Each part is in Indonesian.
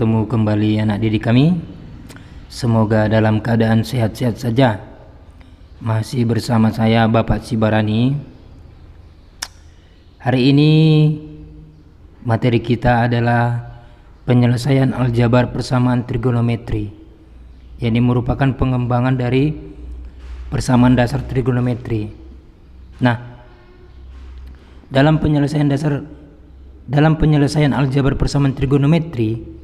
bertemu kembali anak didik kami. Semoga dalam keadaan sehat-sehat saja. Masih bersama saya Bapak Sibarani. Hari ini materi kita adalah penyelesaian aljabar persamaan trigonometri, yang merupakan pengembangan dari persamaan dasar trigonometri. Nah, dalam penyelesaian aljabar persamaan trigonometri,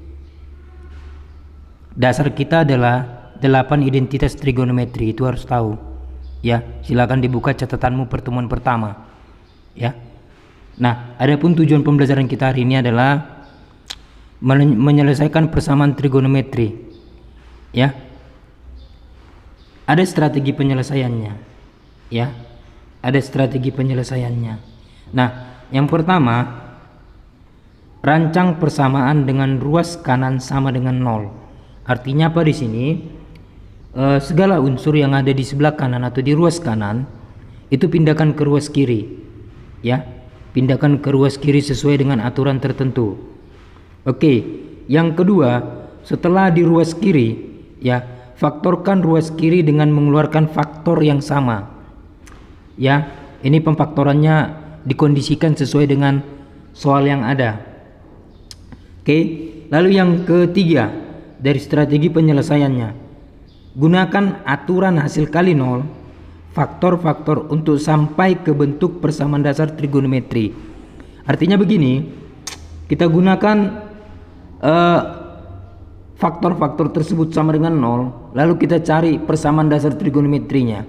dasar kita adalah 8 identitas trigonometri. Itu harus tahu ya. Silakan dibuka catatanmu pertemuan pertama ya. Nah, adapun tujuan pembelajaran kita hari ini adalah menyelesaikan persamaan trigonometri ya. Ada strategi penyelesaiannya ya. Ada strategi penyelesaiannya. Nah, yang pertama, rancang persamaan dengan ruas kanan sama dengan 0. Artinya apa di sini? Segala unsur yang ada di sebelah kanan atau di ruas kanan itu pindahkan ke ruas kiri. Ya, pindahkan ke ruas kiri sesuai dengan aturan tertentu. Oke, yang kedua, setelah di ruas kiri, ya, faktorkan ruas kiri dengan mengeluarkan faktor yang sama. Ya, ini pemfaktorannya dikondisikan sesuai dengan soal yang ada. Oke, lalu yang ketiga dari strategi penyelesaiannya, gunakan aturan hasil kali 0 faktor-faktor untuk sampai ke bentuk persamaan dasar trigonometri. Artinya begini, kita gunakan faktor-faktor tersebut sama dengan 0, lalu kita cari persamaan dasar trigonometrinya.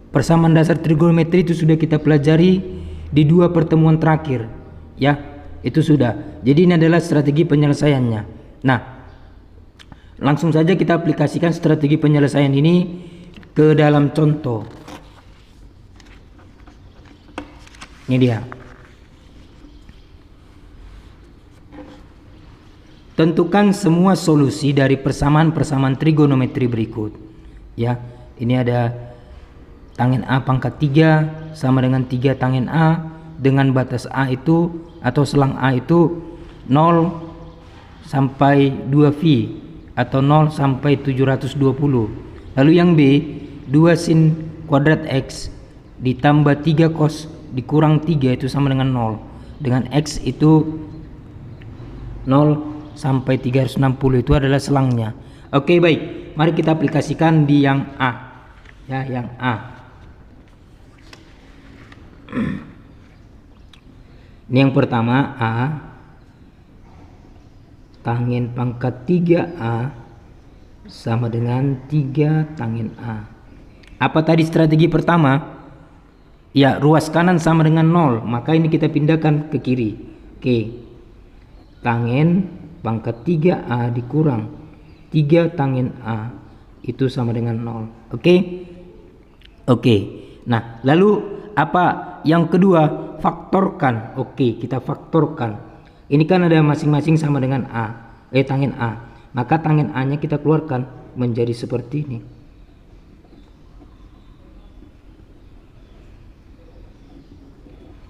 Persamaan dasar trigonometri itu sudah kita pelajari di 2 pertemuan terakhir ya, itu sudah. Jadi ini adalah strategi penyelesaiannya. Nah, langsung saja kita aplikasikan strategi penyelesaian ini ke dalam contoh. Ini dia. Tentukan semua solusi dari persamaan-persamaan trigonometri berikut ya. Ini ada tangen A pangkat 3 sama dengan 3 tangen A dengan batas A itu atau selang A itu 0 sampai 2V atau 0 sampai 720. Lalu yang B, 2 sin kuadrat X ditambah 3 cos dikurang 3 itu sama dengan 0. Dengan X itu 0 sampai 360 itu adalah selangnya. Oke, baik. Mari kita aplikasikan di yang A. Ya, yang A. Ini yang pertama, A tangen pangkat 3A sama dengan 3 tangen A. Apa tadi strategi pertama? Ya, ruas kanan sama dengan 0, maka ini kita pindahkan ke kiri. Oke, tangen pangkat 3A dikurang 3 tangen A itu sama dengan 0. Oke. Nah, lalu apa yang kedua? Faktorkan. Oke, kita faktorkan. Ini kan ada masing-masing sama dengan A, tangen A. Maka tangen A nya kita keluarkan menjadi seperti ini.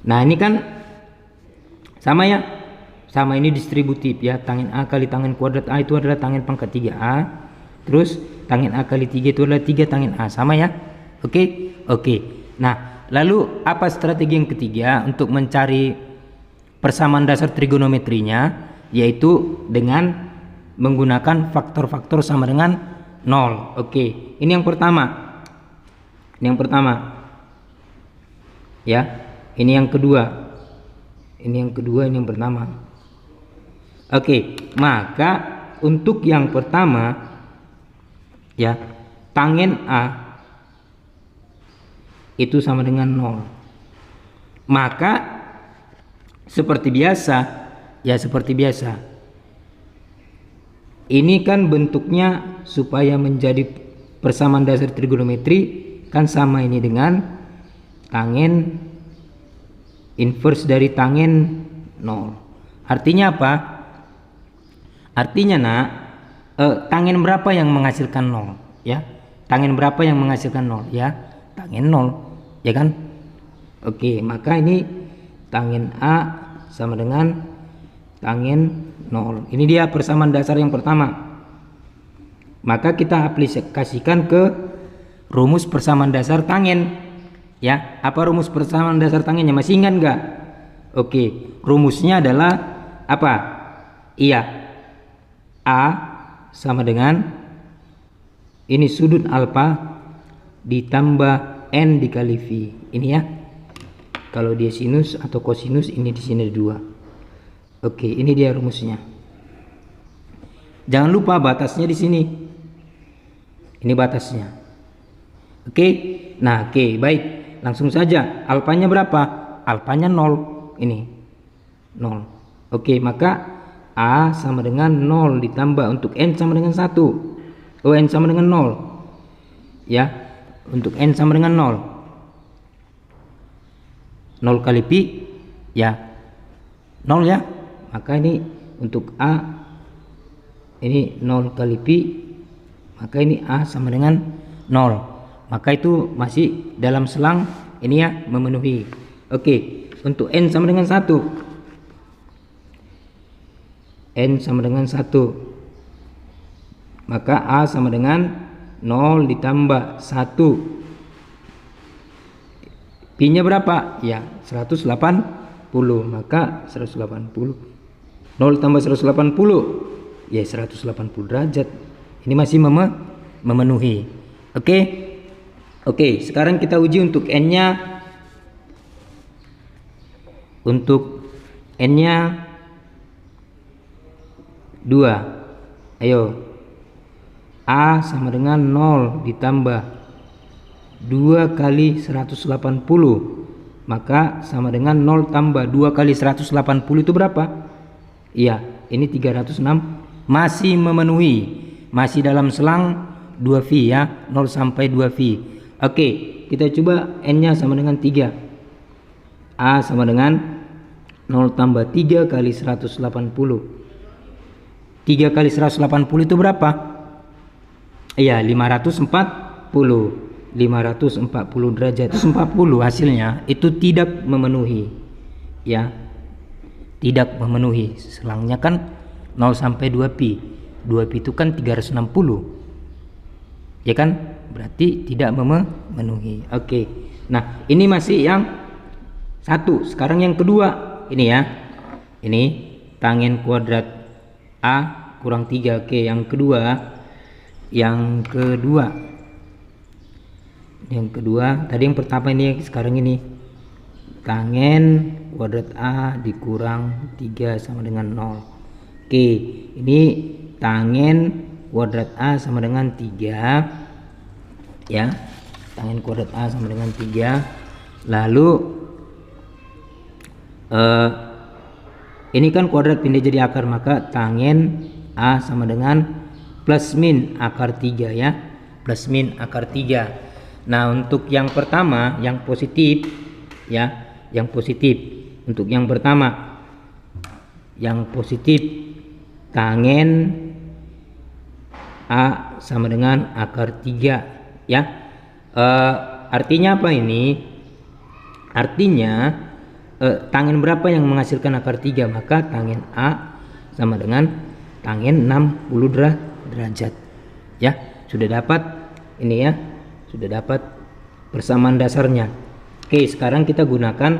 Nah, ini kan sama ya. Sama, ini distributif ya. Tangen A kali tangen kuadrat A itu adalah tangen pangkat 3A. Terus tangen A kali 3 itu adalah 3 tangen A. Sama ya. Oke. Nah, lalu apa strategi yang ketiga untuk mencari persamaan dasar trigonometrinya? Yaitu dengan menggunakan faktor-faktor sama dengan 0. Oke, ini yang pertama. Ya, ini yang kedua. Ini yang pertama. Oke, maka untuk yang pertama ya, tangen A itu sama dengan 0. Maka seperti biasa. Ini kan bentuknya supaya menjadi persamaan dasar trigonometri kan sama ini dengan tangen inverse dari tangen 0. Artinya apa? Artinya nak, tangen berapa yang menghasilkan 0 ya? Tangen berapa yang menghasilkan 0 ya? Tangen 0 ya kan? Oke, maka ini tangen A sama dengan tangen 0. Ini dia persamaan dasar yang pertama. Maka kita aplikasikan ke rumus persamaan dasar tangen. Ya, apa rumus persamaan dasar tangennya? Masih ingat nggak? Oke, rumusnya adalah apa? Iya, A sama dengan ini sudut alfa ditambah n dikali V. Ini ya. Kalau dia sinus atau kosinus, ini di sini 2. Oke, ini dia rumusnya. Jangan lupa batasnya di sini. Ini batasnya. Oke. Nah, oke, baik. Langsung saja. Alfanya berapa? Alfanya 0. Ini 0. Oke, maka A sama dengan 0 ditambah untuk n sama dengan 1. Oh, n sama dengan 0. Ya, untuk n sama dengan 0. 0 kali pi ya 0 ya. Maka ini untuk A ini 0 kali pi, maka ini A sama dengan 0. Maka itu masih dalam selang ini ya, memenuhi. Oke, untuk n sama dengan 1. N sama dengan 1. Maka A sama dengan 0 ditambah 1. Pi-nya berapa? Ya, 180. Maka 180. 0 tambah 180. Ya, 180 derajat. Ini masih memenuhi. Oke. Oke, sekarang kita uji untuk n-nya. Untuk n-nya 2. Ayo. A sama dengan 0 ditambah 2 kali 180, maka sama dengan 0 tambah 2 kali 180 itu berapa? Iya, ini 306. Masih memenuhi, masih dalam selang 2V ya, 0 sampai 2V. Oke, kita coba n-nya sama dengan 3. A sama dengan 0 tambah 3 kali 180. 3 kali 180 itu berapa? Iya, 540 derajat. 40 hasilnya itu tidak memenuhi ya, tidak memenuhi. Selangnya kan 0 sampai 2pi. 2pi itu kan 360 ya kan, berarti tidak memenuhi. Oke, nah ini masih yang satu. Sekarang yang kedua ini ya, ini tangen kuadrat A kurang 3. Oke, yang kedua tadi yang pertama ini, sekarang ini tangen kuadrat A dikurang 3 sama dengan 0. Oke, ini tangen kuadrat A sama dengan 3 ya, tangen kuadrat A sama dengan 3. Lalu ini kan kuadrat pindah jadi akar, maka tangen A sama dengan plus min akar 3 ya, plus min akar 3. Nah, untuk yang pertama, yang positif ya, yang positif. Untuk yang pertama, yang positif, tangen A sama dengan akar 3 ya. Artinya apa ini? Artinya tangen berapa yang menghasilkan akar 3? Maka tangen A sama dengan tangen 60 derajat ya. Sudah dapat ini ya, sudah dapat persamaan dasarnya. Oke, sekarang kita gunakan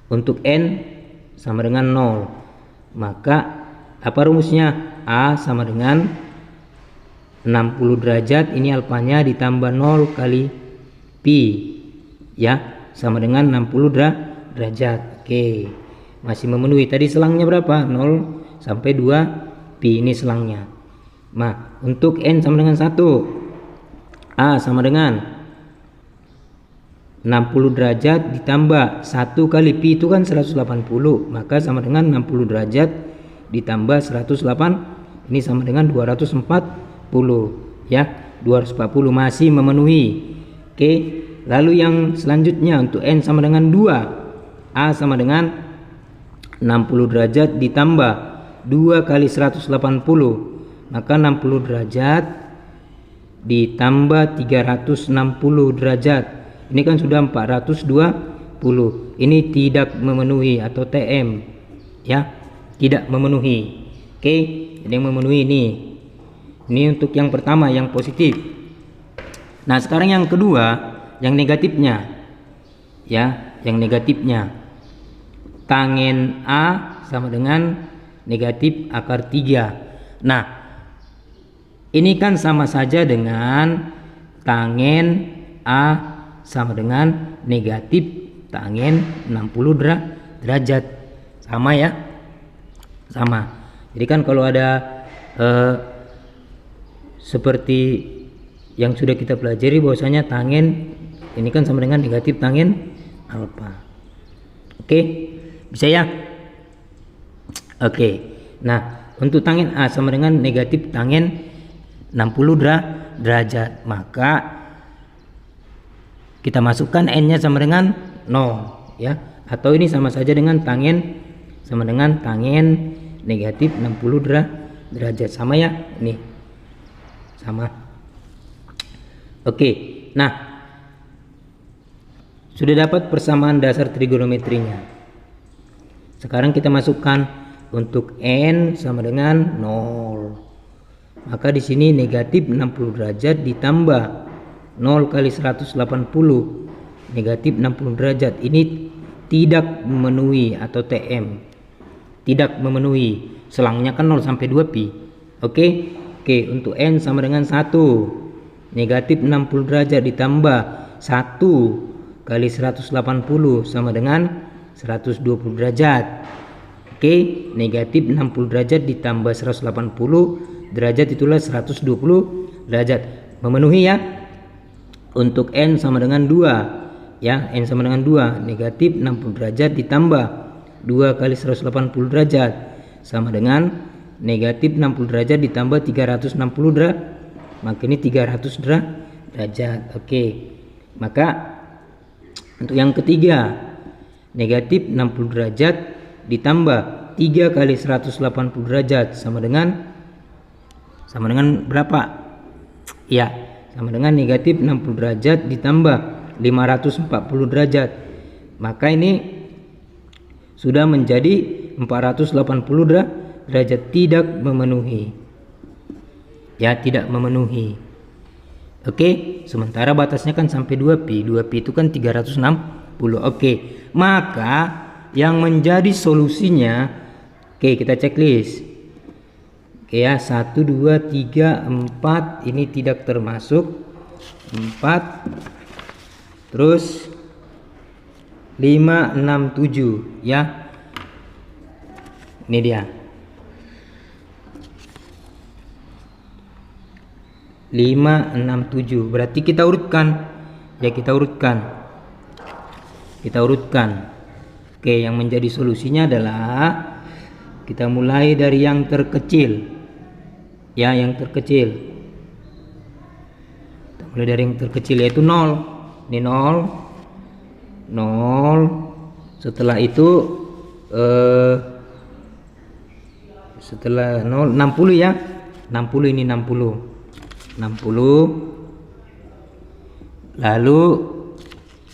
untuk n sama dengan 0. Maka apa rumusnya? A sama dengan 60 derajat, ini alfanya ditambah 0 kali pi ya, sama dengan 60 derajat. Oke, masih memenuhi. Tadi selangnya berapa? 0 sampai 2 pi, ini selangnya. Nah, untuk n sama dengan 1, A sama dengan 60 derajat ditambah 1 kali pi itu kan 180, maka sama dengan 60 derajat ditambah 108, ini sama dengan 240 ya, 240 masih memenuhi. Oke, lalu yang selanjutnya untuk n sama dengan 2, A sama dengan 60 derajat ditambah 2 kali 180, maka 60 derajat ditambah 360 derajat, ini kan sudah 420. Ini tidak memenuhi atau TM ya, tidak memenuhi. Oke, jadi yang memenuhi ini untuk yang pertama yang positif. Nah sekarang yang kedua yang negatifnya, ya, yang negatifnya tangen A sama dengan negatif akar 3. Nah ini kan sama saja dengan tangen A sama dengan negatif tangen 60 derajat. Sama ya, sama. Jadi kan kalau ada seperti yang sudah kita pelajari bahwasanya tangen ini kan sama dengan negatif tangen alfa. Oke, bisa ya? Oke. Nah, untuk tangen A sama dengan negatif tangen 60 derajat, maka kita masukkan n-nya sama dengan 0 ya. Atau ini sama saja dengan tangen sama dengan tangen negatif 60 derajat. Sama ya? Ini sama. Oke. Nah, sudah dapat persamaan dasar trigonometrinya. Sekarang kita masukkan untuk n sama dengan 0. Maka di sini negatif 60 derajat ditambah 0 kali 180 negatif 60 derajat. Ini tidak memenuhi atau TM. Tidak memenuhi. Selangnya kan 0 sampai 2 pi. Oke. Oke, untuk n sama dengan 1. Negatif 60 derajat ditambah 1 kali 180 sama dengan 120 derajat. Oke, negatif 60 derajat ditambah 180 derajat itulah 120 derajat. Memenuhi ya. Untuk n sama dengan 2 ya, n sama dengan 2, negatif 60 derajat ditambah 2 kali 180 derajat sama dengan negatif 60 derajat ditambah 360 derajat, maka ini 300 derajat. Oke, maka untuk yang ketiga negatif 60 derajat ditambah 3 kali 180 derajat sama dengan berapa? Ya, sama dengan negatif 60 derajat ditambah 540 derajat. Maka ini sudah menjadi 480 derajat, tidak memenuhi. Ya, tidak memenuhi. Oke, sementara batasnya kan sampai 2 pi. 2 pi itu kan 360. Oke, maka yang menjadi solusinya, oke kita checklist. Oke ya, 1, 2, 3, 4 ini tidak termasuk 4. Terus 5, 6, 7 ya. Ini dia. 5, 6, 7. Berarti kita urutkan. Ya, kita urutkan. Oke, yang menjadi solusinya adalah kita mulai dari yang terkecil. Ya, yang terkecil. Kita mulai dari yang terkecil yaitu 0. Ini 0. Setelah itu setelah 0 60 ya. 60 ini 60. Lalu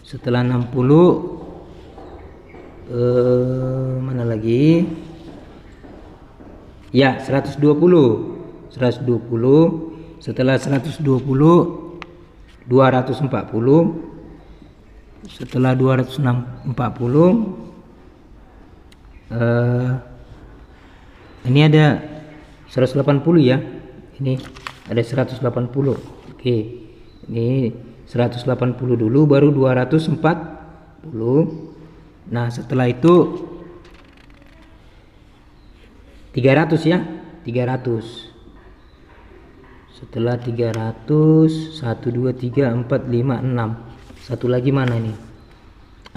setelah 60 mana lagi? Ya, 120. Setelah 120 240. Setelah 240 ini ada 180 ya. Ini ada 180. Oke. Ini 180 dulu baru 240. Nah, setelah itu 300 ya. 300. Setelah 300 1 2 3 4 5 6. Satu lagi mana ini?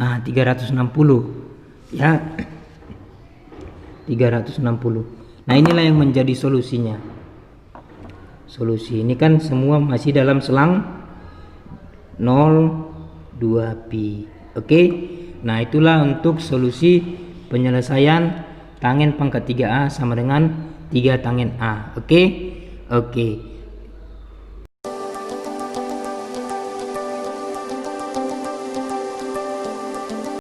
360 ya. 360. Nah, inilah yang menjadi solusinya. Solusi ini kan semua masih dalam selang 0 2 pi. Oke. Nah, itulah untuk solusi penyelesaian tangen pangkat 3A sama dengan 3 tangen A. Oke.